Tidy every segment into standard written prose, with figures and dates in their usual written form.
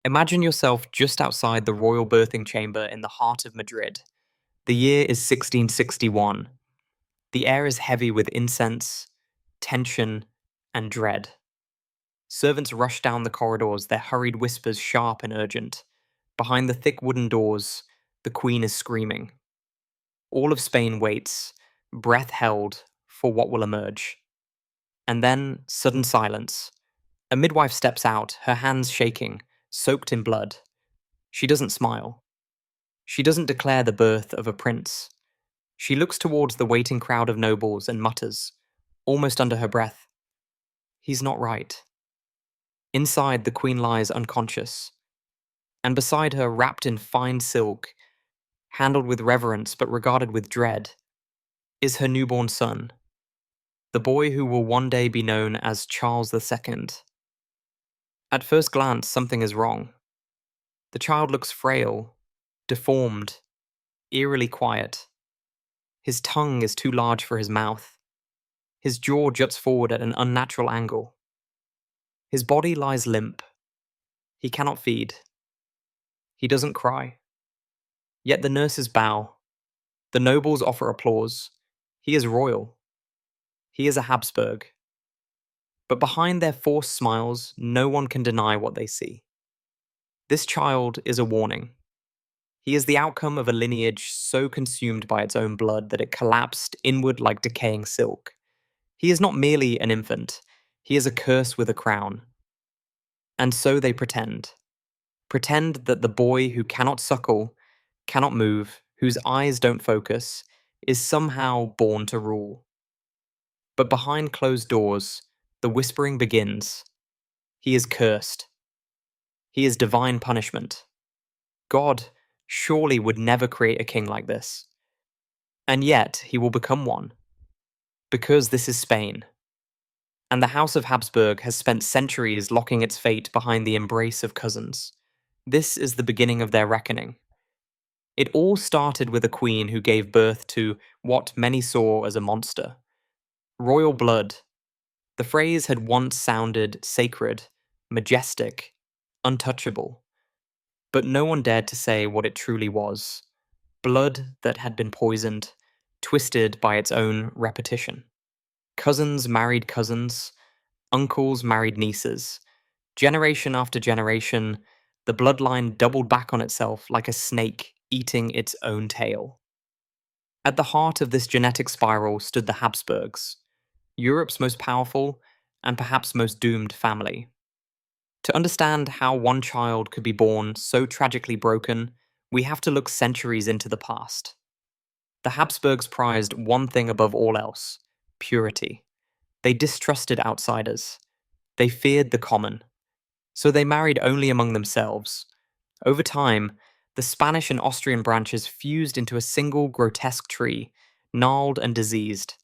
Imagine yourself just outside the royal birthing chamber in the heart of Madrid. The year is 1661. The air is heavy with incense, tension, and dread. Servants rush down the corridors, their hurried whispers sharp and urgent. Behind the thick wooden doors, the Queen is screaming. All of Spain waits, breath held for what will emerge. And then, sudden silence. A midwife steps out, her hands shaking, soaked in blood. She doesn't smile. She doesn't declare the birth of a prince. She looks towards the waiting crowd of nobles and mutters, almost under her breath, "He's not right." Inside, the queen lies unconscious, and beside her, wrapped in fine silk, handled with reverence but regarded with dread, is her newborn son, the boy who will one day be known as Charles II. At first glance, something is wrong. The child looks frail, deformed, eerily quiet. His tongue is too large for his mouth. His jaw juts forward at an unnatural angle. His body lies limp. He cannot feed. He doesn't cry. Yet the nurses bow. The nobles offer applause. He is royal. He is a Habsburg. But behind their forced smiles, no one can deny what they see. This child is a warning. He is the outcome of a lineage so consumed by its own blood that it collapsed inward like decaying silk. He is not merely an infant. He is a curse with a crown. And so they pretend. Pretend that the boy who cannot suckle, cannot move, whose eyes don't focus, is somehow born to rule. But behind closed doors, the whispering begins. He is cursed. He is divine punishment. God surely would never create a king like this. And yet he will become one. Because this is Spain. And the House of Habsburg has spent centuries locking its fate behind the embrace of cousins. This is the beginning of their reckoning. It all started with a queen who gave birth to what many saw as a monster. Royal blood. The phrase had once sounded sacred, majestic, untouchable. But no one dared to say what it truly was. Blood that had been poisoned, twisted by its own repetition. Cousins married cousins, uncles married nieces. Generation after generation, the bloodline doubled back on itself like a snake eating its own tail. At the heart of this genetic spiral stood the Habsburgs, Europe's most powerful and perhaps most doomed family. To understand how one child could be born so tragically broken, we have to look centuries into the past. The Habsburgs prized one thing above all else: purity. They distrusted outsiders. They feared the common. So they married only among themselves. Over time, the Spanish and Austrian branches fused into a single grotesque tree, gnarled and diseased.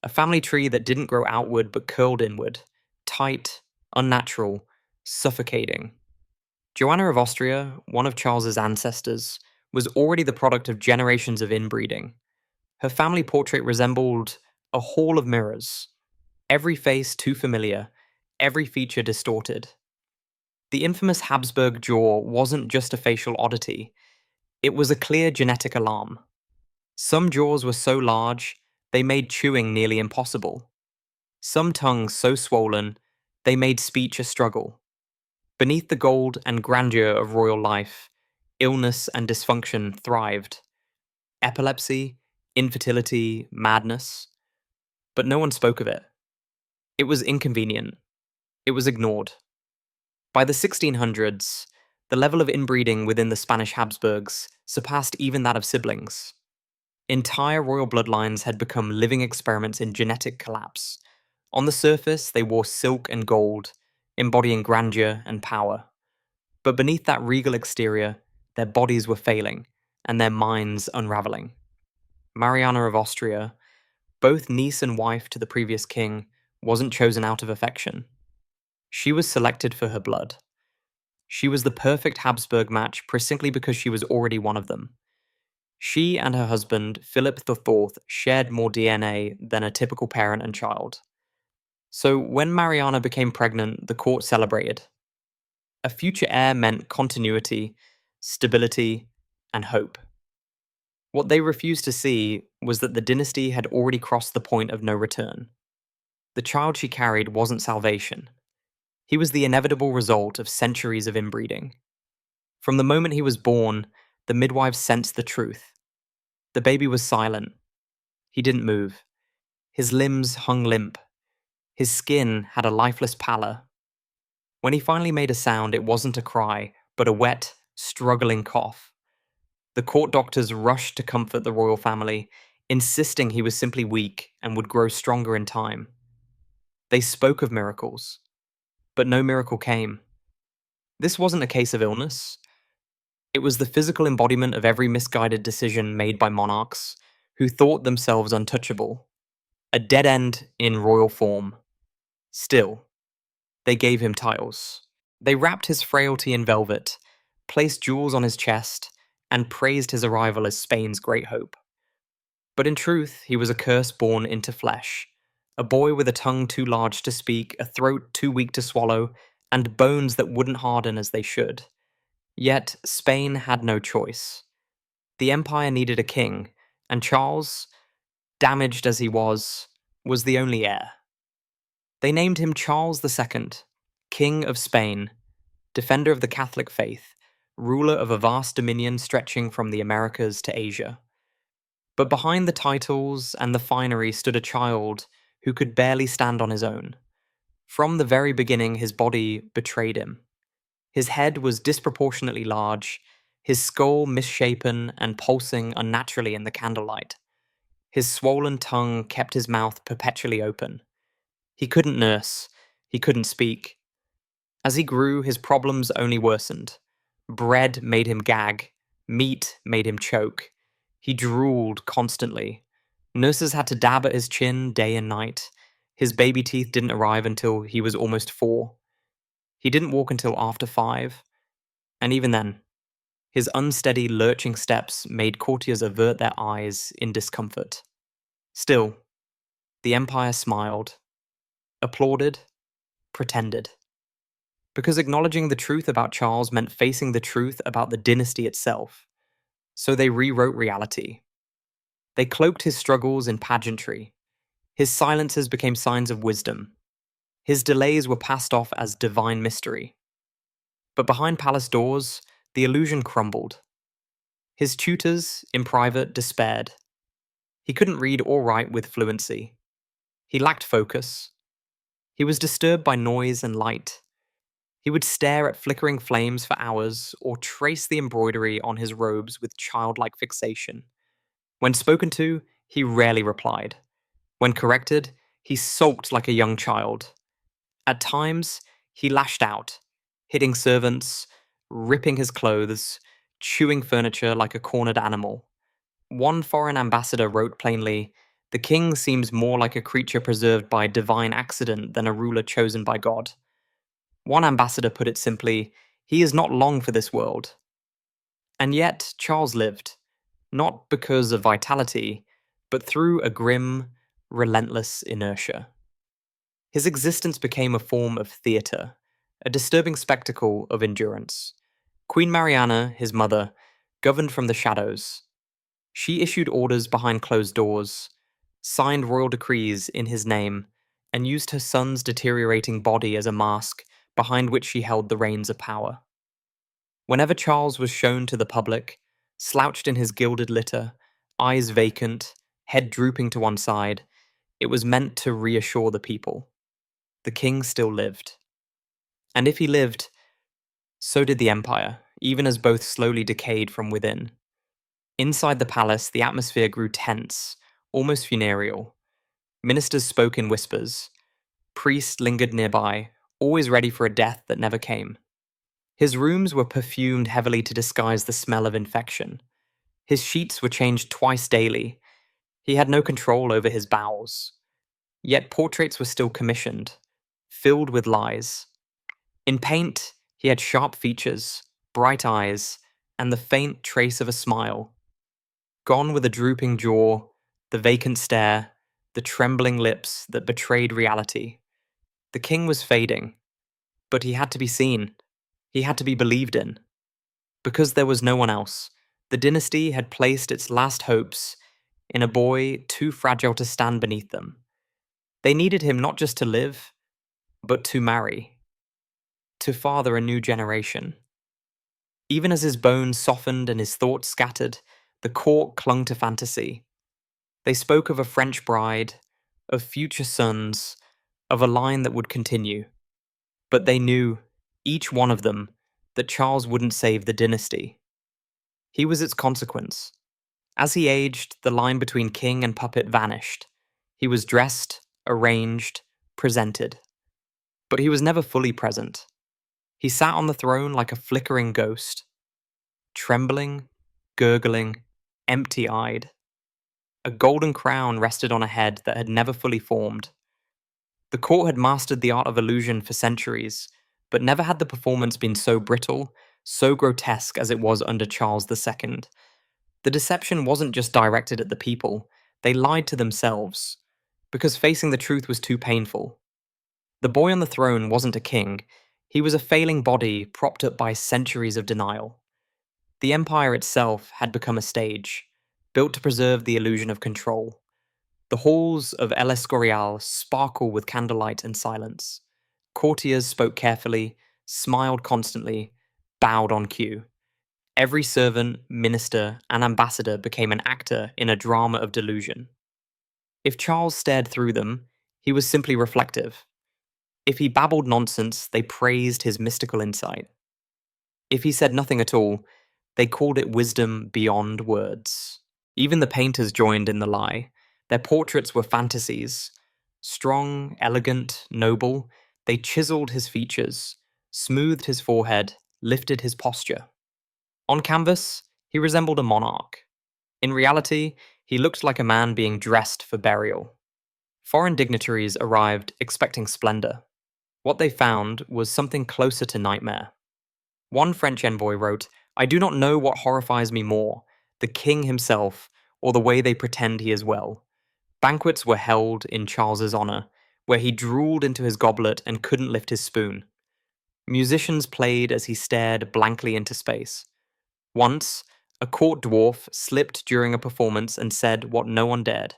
A family tree that didn't grow outward but curled inward, tight, unnatural, suffocating. Joanna of Austria, one of Charles's ancestors, was already the product of generations of inbreeding. Her family portrait resembled a hall of mirrors, every face too familiar, every feature distorted. The infamous Habsburg jaw wasn't just a facial oddity, it was a clear genetic alarm. Some jaws were so large, they made chewing nearly impossible. Some tongues so swollen, they made speech a struggle. Beneath the gold and grandeur of royal life, illness and dysfunction thrived. Epilepsy, infertility, madness. But no one spoke of it. It was inconvenient. It was ignored. By the 1600s, the level of inbreeding within the Spanish Habsburgs surpassed even that of siblings. Entire royal bloodlines had become living experiments in genetic collapse. On the surface, they wore silk and gold, embodying grandeur and power. But beneath that regal exterior, their bodies were failing, and their minds unraveling. Mariana of Austria, both niece and wife to the previous king, wasn't chosen out of affection. She was selected for her blood. She was the perfect Habsburg match simply because she was already one of them. She and her husband, Philip IV, shared more DNA than a typical parent and child. So when Mariana became pregnant, the court celebrated. A future heir meant continuity, stability, and hope. What they refused to see was that the dynasty had already crossed the point of no return. The child she carried wasn't salvation. He was the inevitable result of centuries of inbreeding. From the moment he was born, the midwives sensed the truth. The baby was silent. He didn't move. His limbs hung limp. His skin had a lifeless pallor. When he finally made a sound, it wasn't a cry, but a wet, struggling cough. The court doctors rushed to comfort the royal family, insisting he was simply weak and would grow stronger in time. They spoke of miracles, but no miracle came. This wasn't a case of illness. It was the physical embodiment of every misguided decision made by monarchs who thought themselves untouchable. A dead end in royal form. Still, they gave him titles. They wrapped his frailty in velvet, placed jewels on his chest, and praised his arrival as Spain's great hope. But in truth, he was a curse born into flesh. A boy with a tongue too large to speak, a throat too weak to swallow, and bones that wouldn't harden as they should. Yet, Spain had no choice. The empire needed a king, and Charles, damaged as he was the only heir. They named him Charles II, King of Spain, defender of the Catholic faith, ruler of a vast dominion stretching from the Americas to Asia. But behind the titles and the finery stood a child who could barely stand on his own. From the very beginning, his body betrayed him. His head was disproportionately large, his skull misshapen and pulsing unnaturally in the candlelight. His swollen tongue kept his mouth perpetually open. He couldn't nurse, he couldn't speak. As he grew, his problems only worsened. Bread made him gag, meat made him choke. He drooled constantly. Nurses had to dab at his chin day and night. His baby teeth didn't arrive until he was almost 4. He didn't walk until after 5. And even then, his unsteady, lurching steps made courtiers avert their eyes in discomfort. Still, the empire smiled, applauded, pretended. Because acknowledging the truth about Charles meant facing the truth about the dynasty itself. So they rewrote reality. They cloaked his struggles in pageantry. His silences became signs of wisdom. His delays were passed off as divine mystery. But behind palace doors, the illusion crumbled. His tutors, in private, despaired. He couldn't read or write with fluency. He lacked focus. He was disturbed by noise and light. He would stare at flickering flames for hours or trace the embroidery on his robes with childlike fixation. When spoken to, he rarely replied. When corrected, he sulked like a young child. At times, he lashed out, hitting servants, ripping his clothes, chewing furniture like a cornered animal. One foreign ambassador wrote plainly, "The king seems more like a creature preserved by divine accident than a ruler chosen by God." One ambassador put it simply, "He is not long for this world." And yet, Charles lived, not because of vitality, but through a grim, relentless inertia. His existence became a form of theatre, a disturbing spectacle of endurance. Queen Mariana, his mother, governed from the shadows. She issued orders behind closed doors, signed royal decrees in his name, and used her son's deteriorating body as a mask behind which she held the reins of power. Whenever Charles was shown to the public, slouched in his gilded litter, eyes vacant, head drooping to one side, it was meant to reassure the people. The king still lived. And if he lived, so did the empire, even as both slowly decayed from within. Inside the palace, the atmosphere grew tense, almost funereal. Ministers spoke in whispers. Priests lingered nearby, always ready for a death that never came. His rooms were perfumed heavily to disguise the smell of infection. His sheets were changed twice daily. He had no control over his bowels. Yet portraits were still commissioned, filled with lies. In paint, he had sharp features, bright eyes, and the faint trace of a smile. Gone were the drooping jaw, the vacant stare, the trembling lips that betrayed reality. The king was fading, but he had to be seen. He had to be believed in. Because there was no one else, the dynasty had placed its last hopes in a boy too fragile to stand beneath them. They needed him not just to live, but to marry, to father a new generation. Even as his bones softened and his thoughts scattered, the court clung to fantasy. They spoke of a French bride, of future sons, of a line that would continue. But they knew, each one of them, that Charles wouldn't save the dynasty. He was its consequence. As he aged, the line between king and puppet vanished. He was dressed, arranged, presented. But he was never fully present. He sat on the throne like a flickering ghost, trembling, gurgling, empty-eyed. A golden crown rested on a head that had never fully formed. The court had mastered the art of illusion for centuries, but never had the performance been so brittle, so grotesque as it was under Charles II. The deception wasn't just directed at the people, they lied to themselves, because facing the truth was too painful. The boy on the throne wasn't a king, he was a failing body propped up by centuries of denial. The empire itself had become a stage, built to preserve the illusion of control. The halls of El Escorial sparkle with candlelight and silence. Courtiers spoke carefully, smiled constantly, bowed on cue. Every servant, minister, and ambassador became an actor in a drama of delusion. If Charles stared through them, he was simply reflective. If he babbled nonsense, they praised his mystical insight. If he said nothing at all, they called it wisdom beyond words. Even the painters joined in the lie. Their portraits were fantasies. Strong, elegant, noble, they chiseled his features, smoothed his forehead, lifted his posture. On canvas, he resembled a monarch. In reality, he looked like a man being dressed for burial. Foreign dignitaries arrived expecting splendor. What they found was something closer to nightmare. One French envoy wrote, "I do not know what horrifies me more, the king himself, or the way they pretend he is well." Banquets were held in Charles's honor, where he drooled into his goblet and couldn't lift his spoon. Musicians played as he stared blankly into space. Once, a court dwarf slipped during a performance and said what no one dared.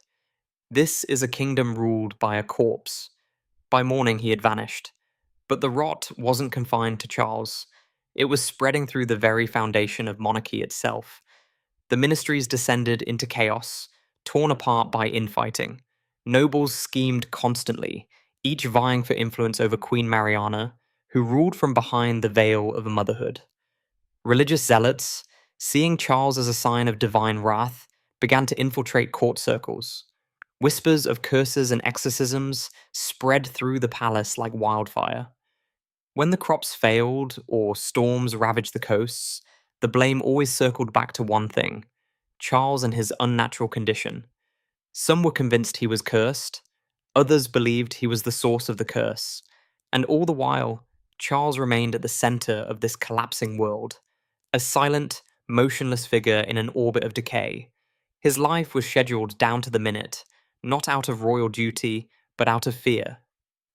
"This is a kingdom ruled by a corpse." By morning he had vanished. But the rot wasn't confined to Charles. It was spreading through the very foundation of monarchy itself. The ministries descended into chaos, torn apart by infighting. Nobles schemed constantly, each vying for influence over Queen Mariana, who ruled from behind the veil of motherhood. Religious zealots, seeing Charles as a sign of divine wrath, began to infiltrate court circles. Whispers of curses and exorcisms spread through the palace like wildfire. When the crops failed or storms ravaged the coasts, the blame always circled back to one thing: Charles and his unnatural condition. Some were convinced he was cursed, others believed he was the source of the curse, and all the while, Charles remained at the center of this collapsing world, a silent, motionless figure in an orbit of decay. His life was scheduled down to the minute, not out of royal duty, but out of fear.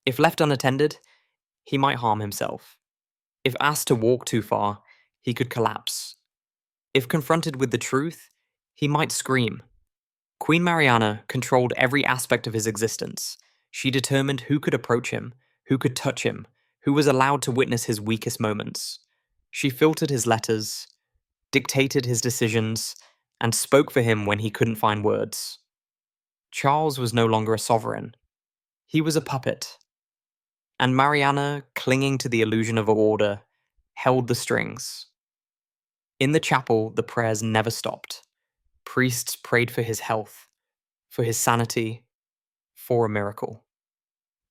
If left unattended, he might harm himself. If asked to walk too far, he could collapse. If confronted with the truth, he might scream. Queen Mariana controlled every aspect of his existence. She determined who could approach him, who could touch him, who was allowed to witness his weakest moments. She filtered his letters, dictated his decisions, and spoke for him when he couldn't find words. Charles was no longer a sovereign. He was a puppet. And Mariana, clinging to the illusion of order, held the strings. In the chapel, the prayers never stopped. Priests prayed for his health, for his sanity, for a miracle.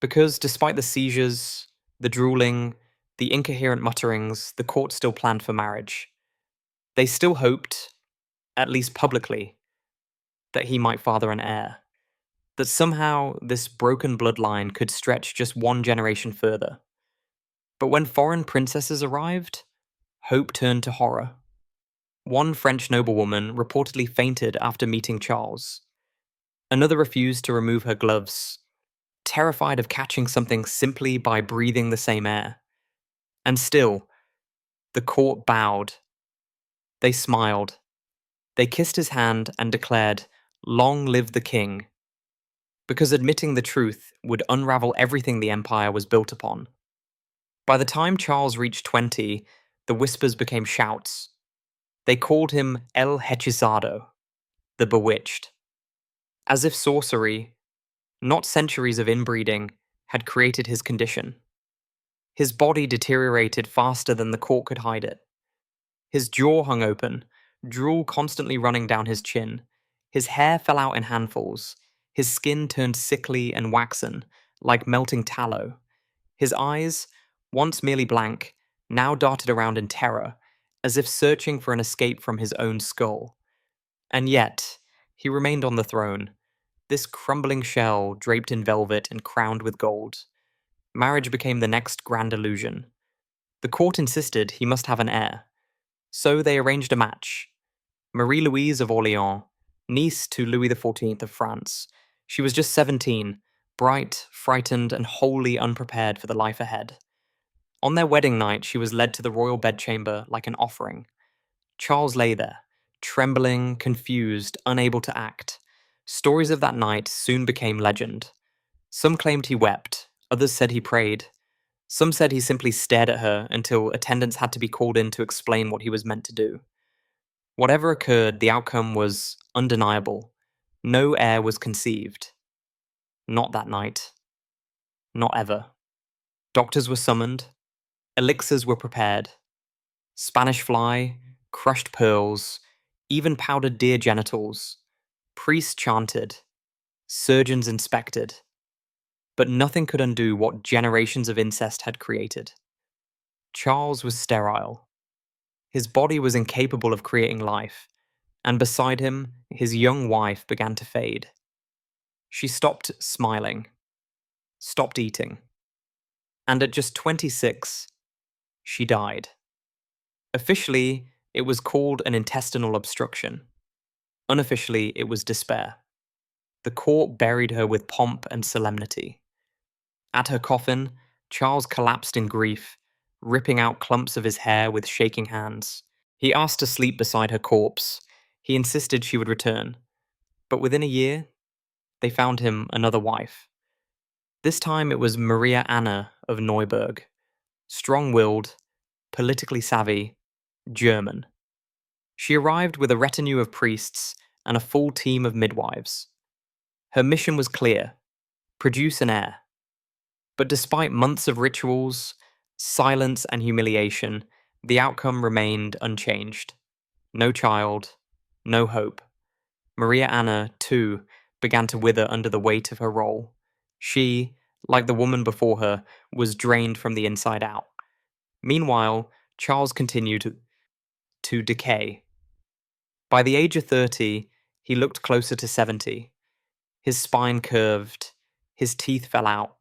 Because despite the seizures, the drooling, the incoherent mutterings, the court still planned for marriage. They still hoped, at least publicly, that he might father an heir. That somehow this broken bloodline could stretch just one generation further. But when foreign princesses arrived, hope turned to horror. One French noblewoman reportedly fainted after meeting Charles. Another refused to remove her gloves, terrified of catching something simply by breathing the same air. And still, The court bowed. They smiled. They kissed his hand and declared, "Long live the king," because admitting the truth would unravel everything the empire was built upon. By the time Charles reached 20, the whispers became shouts. They called him El Hechizado, the bewitched, as if sorcery, not centuries of inbreeding, had created his condition. His body deteriorated faster than the court could hide it. His jaw hung open, drool constantly running down his chin. His hair fell out in handfuls. His skin turned sickly and waxen, like melting tallow. His eyes, once merely blank, now darted around in terror, as if searching for an escape from his own skull. And yet, he remained on the throne, this crumbling shell draped in velvet and crowned with gold. Marriage became the next grand illusion. The court insisted he must have an heir. So they arranged a match. Marie-Louise of Orleans, niece to Louis XIV of France. She was just 17, bright, frightened, and wholly unprepared for the life ahead. On their wedding night, she was led to the royal bedchamber like an offering. Charles lay there, trembling, confused, unable to act. Stories of that night soon became legend. Some claimed he wept, others said he prayed. Some said he simply stared at her until attendants had to be called in to explain what he was meant to do. Whatever occurred, the outcome was undeniable. No heir was conceived. Not that night. Not ever. Doctors were summoned. Elixirs were prepared. Spanish fly, crushed pearls, even powdered deer genitals. Priests chanted. Surgeons inspected. But nothing could undo what generations of incest had created. Charles was sterile. His body was incapable of creating life, and beside him, his young wife began to fade. She stopped smiling, stopped eating, and at just 26, she died. Officially, it was called an intestinal obstruction. Unofficially, it was despair. The court buried her with pomp and solemnity. At her coffin, Charles collapsed in grief, ripping out clumps of his hair with shaking hands. He asked to sleep beside her corpse. He insisted she would return. But within a year, they found him another wife. This time it was Maria Anna of Neuburg, strong-willed, politically savvy, German. She arrived with a retinue of priests and a full team of midwives. Her mission was clear: produce an heir. But despite months of rituals, silence, and humiliation, the outcome remained unchanged. No child, no hope. Maria Anna, too, began to wither under the weight of her role. She, like the woman before her, was drained from the inside out. Meanwhile, Charles continued to decay. By the age of 30, he looked closer to 70. His spine curved, his teeth fell out.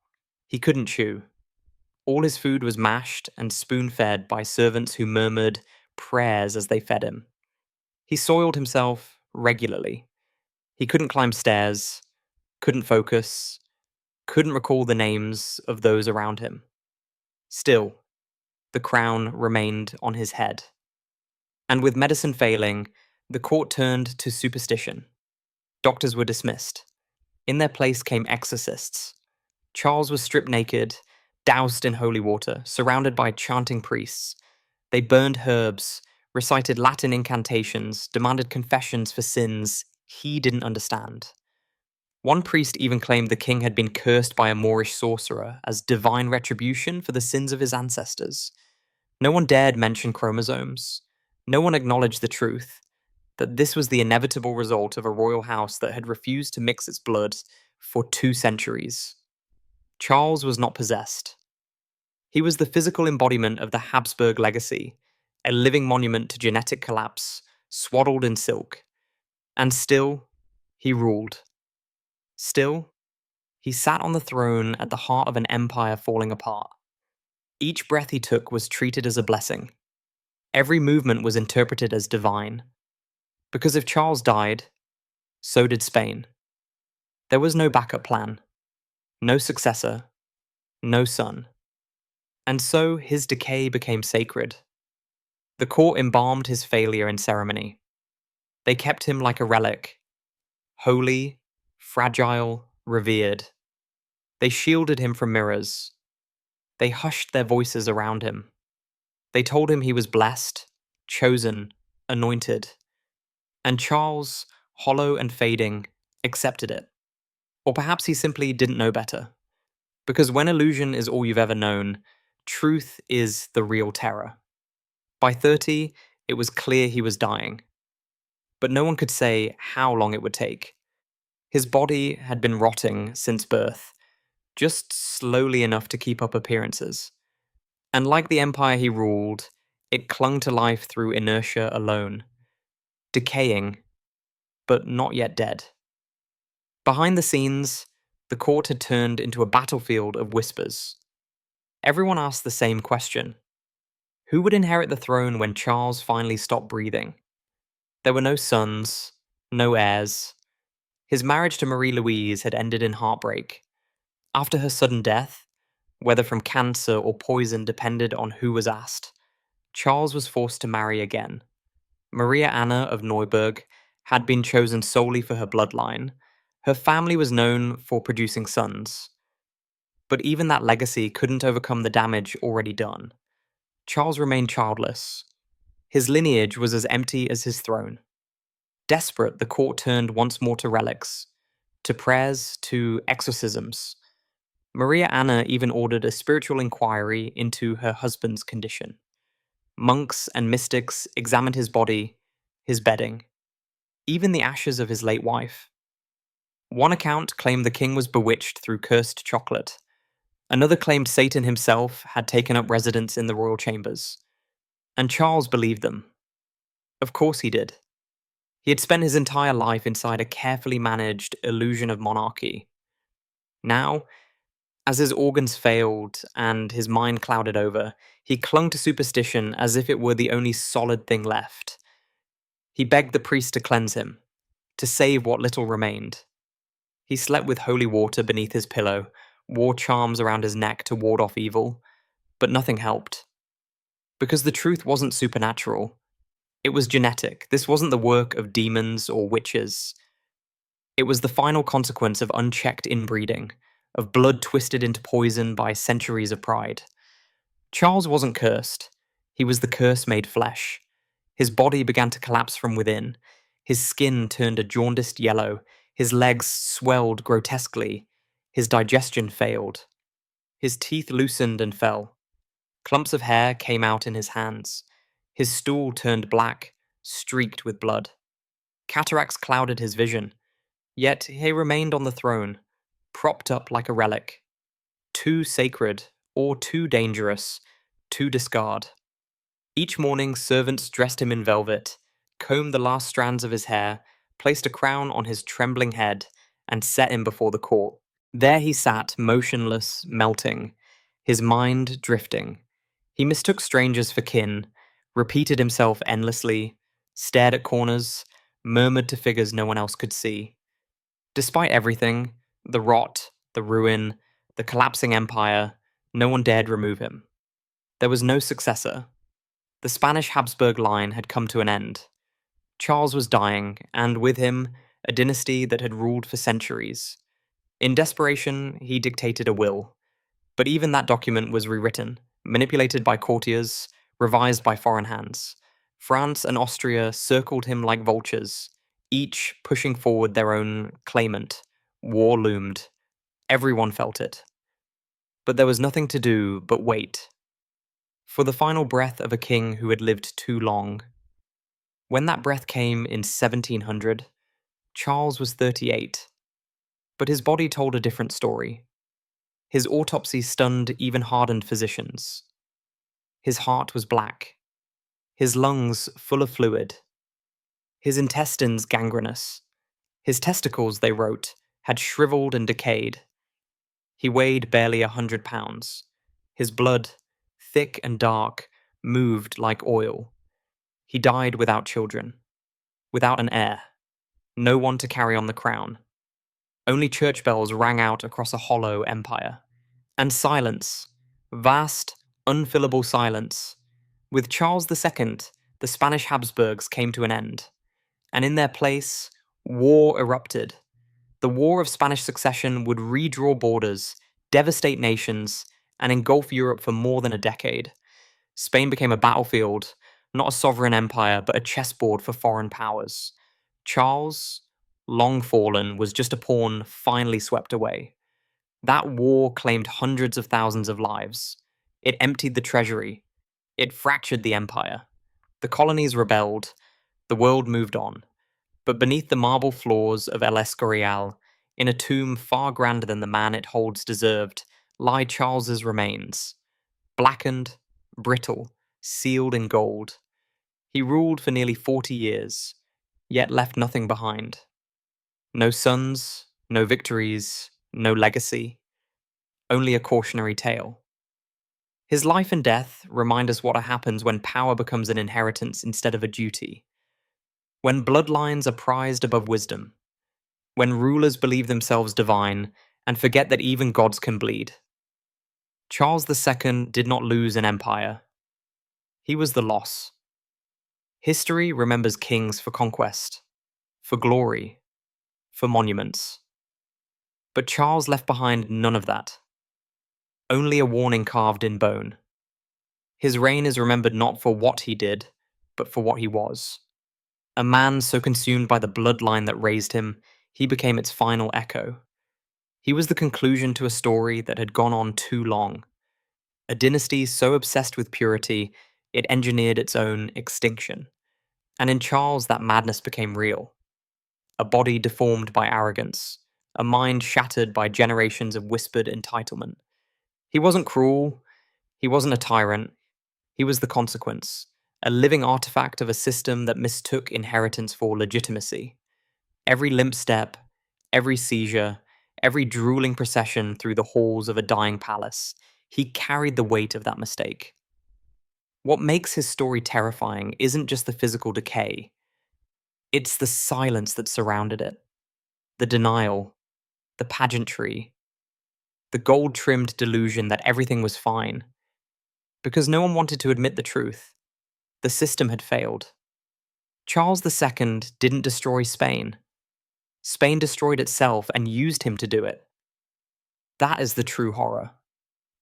He couldn't chew. All his food was mashed and spoon-fed by servants who murmured prayers as they fed him. He soiled himself regularly. He couldn't climb stairs, couldn't focus, couldn't recall the names of those around him. Still, the crown remained on his head. And with medicine failing, the court turned to superstition. Doctors were dismissed. In their place came exorcists. Charles was stripped naked, doused in holy water, surrounded by chanting priests. They burned herbs, recited Latin incantations, demanded confessions for sins he didn't understand. One priest even claimed the king had been cursed by a Moorish sorcerer as divine retribution for the sins of his ancestors. No one dared mention chromosomes. No one acknowledged the truth, that this was the inevitable result of a royal house that had refused to mix its blood for 2 centuries. Charles was not possessed. He was the physical embodiment of the Habsburg legacy, a living monument to genetic collapse, swaddled in silk. And still, he ruled. Still, he sat on the throne at the heart of an empire falling apart. Each breath he took was treated as a blessing. Every movement was interpreted as divine. Because if Charles died, so did Spain. There was no backup plan, no successor, no son. And so his decay became sacred. The court embalmed his failure in ceremony. They kept him like a relic, holy, fragile, revered. They shielded him from mirrors. They hushed their voices around him. They told him he was blessed, chosen, anointed. And Charles, hollow and fading, accepted it. Or perhaps he simply didn't know better. Because when illusion is all you've ever known, truth is the real terror. By 30, it was clear he was dying. But no one could say how long it would take. His body had been rotting since birth, just slowly enough to keep up appearances. And like the empire he ruled, it clung to life through inertia alone, decaying, but not yet dead. Behind the scenes, the court had turned into a battlefield of whispers. Everyone asked the same question. Who would inherit the throne when Charles finally stopped breathing? There were no sons, no heirs. His marriage to Marie Louise had ended in heartbreak. After her sudden death, whether from cancer or poison depended on who was asked, Charles was forced to marry again. Maria Anna of Neuburg had been chosen solely for her bloodline. Her family was known for producing sons. But even that legacy couldn't overcome the damage already done. Charles remained childless. His lineage was as empty as his throne. Desperate, the court turned once more to relics, to prayers, to exorcisms. Maria Anna even ordered a spiritual inquiry into her husband's condition. Monks and mystics examined his body, his bedding, even the ashes of his late wife. One account claimed the king was bewitched through cursed chocolate. Another claimed Satan himself had taken up residence in the royal chambers. And Charles believed them. Of course he did. He had spent his entire life inside a carefully managed illusion of monarchy. Now, as his organs failed and his mind clouded over, he clung to superstition as if it were the only solid thing left. He begged the priest to cleanse him, to save what little remained. He slept with holy water beneath his pillow, wore charms around his neck to ward off evil, but nothing helped. Because the truth wasn't supernatural. It was genetic. This wasn't the work of demons or witches. It was the final consequence of unchecked inbreeding, of blood twisted into poison by centuries of pride. Charles wasn't cursed. He was the curse made flesh. His body began to collapse from within. His skin turned a jaundiced yellow. His legs swelled grotesquely. His digestion failed. His teeth loosened and fell. Clumps of hair came out in his hands. His stool turned black, streaked with blood. Cataracts clouded his vision. Yet he remained on the throne, propped up like a relic. Too sacred, or too dangerous, to discard. Each morning, servants dressed him in velvet, combed the last strands of his hair, placed a crown on his trembling head, and set him before the court. There he sat, motionless, melting, his mind drifting. He mistook strangers for kin, repeated himself endlessly, stared at corners, murmured to figures no one else could see. Despite everything, the rot, the ruin, the collapsing empire, no one dared remove him. There was no successor. The Spanish Habsburg line had come to an end. Charles was dying, and with him, a dynasty that had ruled for centuries. In desperation, he dictated a will. But even that document was rewritten, manipulated by courtiers, revised by foreign hands. France and Austria circled him like vultures, each pushing forward their own claimant. War loomed. Everyone felt it. But there was nothing to do but wait. For the final breath of a king who had lived too long. When that breath came in 1700, Charles was 38. But his body told a different story. His autopsy stunned even hardened physicians. His heart was black. His lungs full of fluid. His intestines gangrenous. His testicles, they wrote, had shriveled and decayed. He weighed barely 100 pounds. His blood, thick and dark, moved like oil. He died without children, without an heir, no one to carry on the crown. Only church bells rang out across a hollow empire. And silence, vast, unfillable silence, With Charles II, the Spanish Habsburgs came to an end, and in their place, war erupted. The War of Spanish Succession would redraw borders, devastate nations, and engulf Europe for more than a decade. Spain became a battlefield, not a sovereign empire, but a chessboard for foreign powers. Charles, long fallen, was just a pawn finally swept away. That war claimed hundreds of thousands of lives. It emptied the treasury. It fractured the empire. The colonies rebelled. The world moved on. But beneath the marble floors of El Escorial, in a tomb far grander than the man it holds deserved, lie Charles's remains. Blackened, brittle, sealed in gold. He ruled for nearly 40 years, yet left nothing behind. No sons, no victories, no legacy, only a cautionary tale. His life and death remind us what happens when power becomes an inheritance instead of a duty. When bloodlines are prized above wisdom. When rulers believe themselves divine and forget that even gods can bleed. Charles II did not lose an empire. He was the loss. History remembers kings for conquest, for glory, for monuments. But Charles left behind none of that. Only a warning carved in bone. His reign is remembered not for what he did, but for what he was. A man so consumed by the bloodline that raised him, he became its final echo. He was the conclusion to a story that had gone on too long. A dynasty so obsessed with purity, it engineered its own extinction. And in Charles, that madness became real. A body deformed by arrogance, a mind shattered by generations of whispered entitlement. He wasn't cruel, he wasn't a tyrant, he was the consequence, a living artifact of a system that mistook inheritance for legitimacy. Every limp step, every seizure, every drooling procession through the halls of a dying palace, he carried the weight of that mistake. What makes his story terrifying isn't just the physical decay, it's the silence that surrounded it. The denial, the pageantry, the gold-trimmed delusion that everything was fine. Because no one wanted to admit the truth. The system had failed. Charles II didn't destroy Spain. Spain destroyed itself and used him to do it. That is the true horror.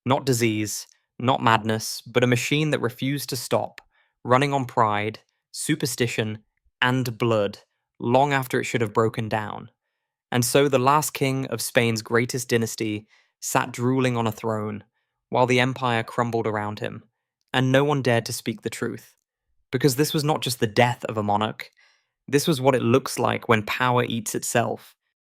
Not disease, not madness, but a machine that refused to stop, running on pride, superstition, and blood, long after it should have broken down. And so the last king of Spain's greatest dynasty sat drooling on a throne, while the empire crumbled around him, and no one dared to speak the truth. Because this was not just the death of a monarch, this was what it looks like when power eats itself,